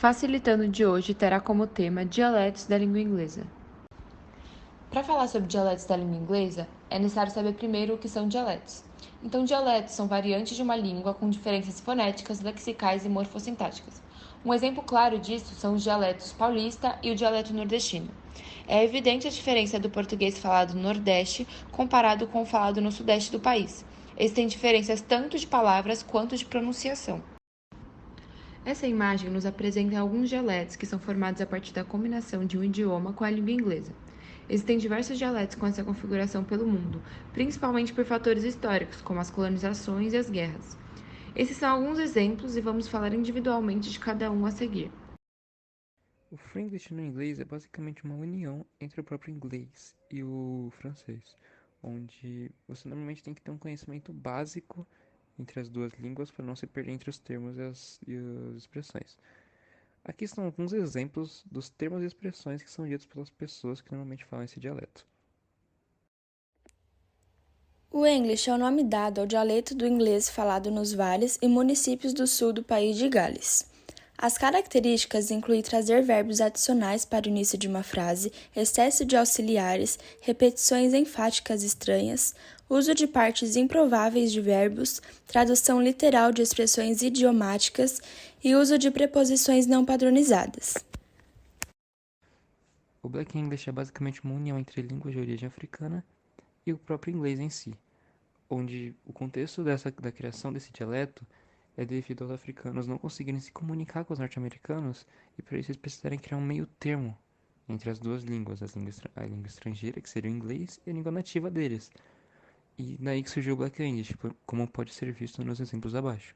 Facilitando de hoje terá como tema dialetos da língua inglesa. Para falar sobre dialetos da língua inglesa, é necessário saber primeiro o que são dialetos. Então, dialetos são variantes de uma língua com diferenças fonéticas, lexicais e morfossintáticas. Um exemplo claro disso são os dialetos paulista e o dialeto nordestino. É evidente a diferença do português falado no Nordeste comparado com o falado no Sudeste do país. Eles têm diferenças tanto de palavras quanto de pronunciação. Essa imagem nos apresenta alguns dialetos que são formados a partir da combinação de um idioma com a língua inglesa. Existem diversos dialetos com essa configuração pelo mundo, principalmente por fatores históricos, como as colonizações e as guerras. Esses são alguns exemplos e vamos falar individualmente de cada um a seguir. O Franglish no inglês é basicamente uma união entre o próprio inglês e o francês, onde você normalmente tem que ter um conhecimento básico entre as duas línguas para não se perder entre os termos e as expressões. Aqui estão alguns exemplos dos termos e expressões que são ditos pelas pessoas que normalmente falam esse dialeto. O English é o nome dado ao dialeto do inglês falado nos vales e municípios do sul do país de Gales. As características incluem trazer verbos adicionais para o início de uma frase, excesso de auxiliares, repetições enfáticas estranhas, uso de partes improváveis de verbos, tradução literal de expressões idiomáticas e uso de preposições não padronizadas. O Black English é basicamente uma união entre línguas de origem africana e o próprio inglês em si, onde o contexto da criação desse dialeto é devido aos africanos não conseguirem se comunicar com os norte-americanos e por isso eles precisarem criar um meio termo entre as duas línguas, a língua estrangeira, que seria o inglês, e a língua nativa deles. E daí que surgiu o Black English, como pode ser visto nos exemplos abaixo.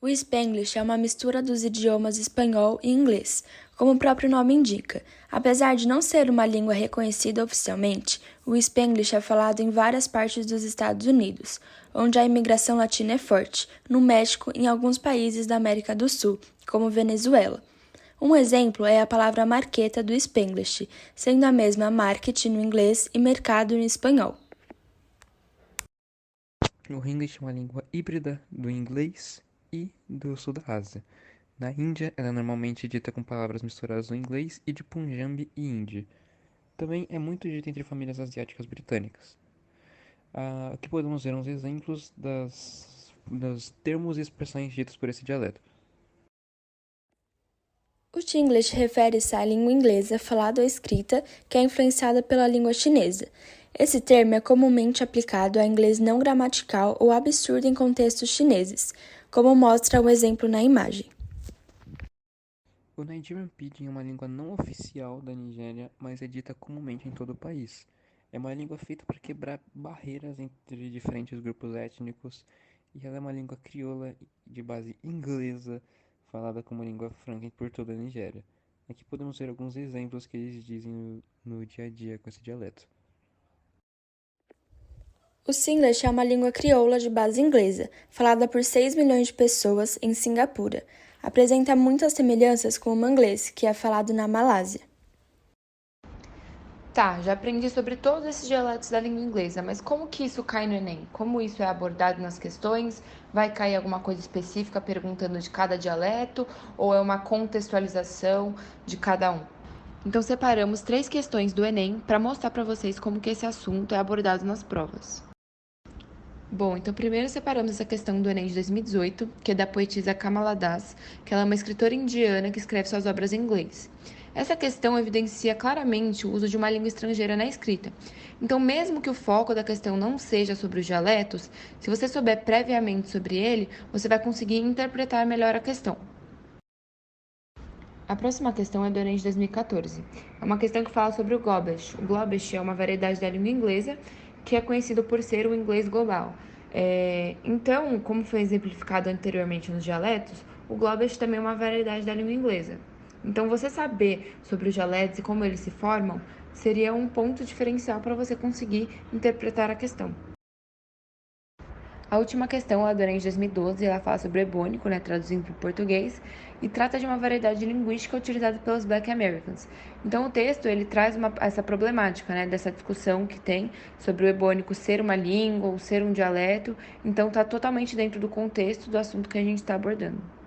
O Spanglish é uma mistura dos idiomas espanhol e inglês, como o próprio nome indica. Apesar de não ser uma língua reconhecida oficialmente, o Spanglish é falado em várias partes dos Estados Unidos, onde a imigração latina é forte, no México e em alguns países da América do Sul, como Venezuela. Um exemplo é a palavra marqueta do Spanglish, sendo a mesma market no inglês e mercado no espanhol. O English é uma língua híbrida do inglês e do sul da Ásia. Na Índia, ela é normalmente dita com palavras misturadas do inglês e de Punjabi e Hindi. Também é muito dita entre famílias asiáticas britânicas. Aqui podemos ver uns exemplos dos termos e expressões ditos por esse dialeto. O Chinglish refere-se à língua inglesa falada ou escrita que é influenciada pela língua chinesa. Esse termo é comumente aplicado a inglês não gramatical ou absurdo em contextos chineses, como mostra o exemplo na imagem. O Nigerian Pidgin é uma língua não oficial da Nigéria, mas é dita comumente em todo o país. É uma língua feita para quebrar barreiras entre diferentes grupos étnicos e ela é uma língua crioula de base inglesa, falada como língua franca por toda a Nigéria. Aqui podemos ver alguns exemplos que eles dizem no dia a dia com esse dialeto. O Singlish é uma língua crioula de base inglesa, falada por 6 milhões de pessoas em Singapura. Apresenta muitas semelhanças com o manglês, que é falado na Malásia. Tá, já aprendi sobre todos esses dialetos da língua inglesa, mas como que isso cai no Enem? Como isso é abordado nas questões? Vai cair alguma coisa específica perguntando de cada dialeto ou é uma contextualização de cada um? Então separamos 3 questões do Enem para mostrar para vocês como que esse assunto é abordado nas provas. Bom, então primeiro separamos essa questão do Enem de 2018, que é da poetisa Kamala Das, que ela é uma escritora indiana que escreve suas obras em inglês. Essa questão evidencia claramente o uso de uma língua estrangeira na escrita. Então, mesmo que o foco da questão não seja sobre os dialetos, se você souber previamente sobre ele, você vai conseguir interpretar melhor a questão. A próxima questão é do Enem de 2014. É uma questão que fala sobre o Globish. O Globish é uma variedade da língua inglesa que é conhecido por ser o inglês global. Então, como foi exemplificado anteriormente nos dialetos, o Globish também é uma variedade da língua inglesa. Então, você saber sobre os dialetos e como eles se formam seria um ponto diferencial para você conseguir interpretar a questão. A última questão é a do Enem de 2012, ela fala sobre o ebônico, traduzindo para o português, e trata de uma variedade linguística utilizada pelos Black Americans. Então o texto ele traz essa problemática, dessa discussão que tem sobre o ebônico ser uma língua ou ser um dialeto, então está totalmente dentro do contexto do assunto que a gente está abordando.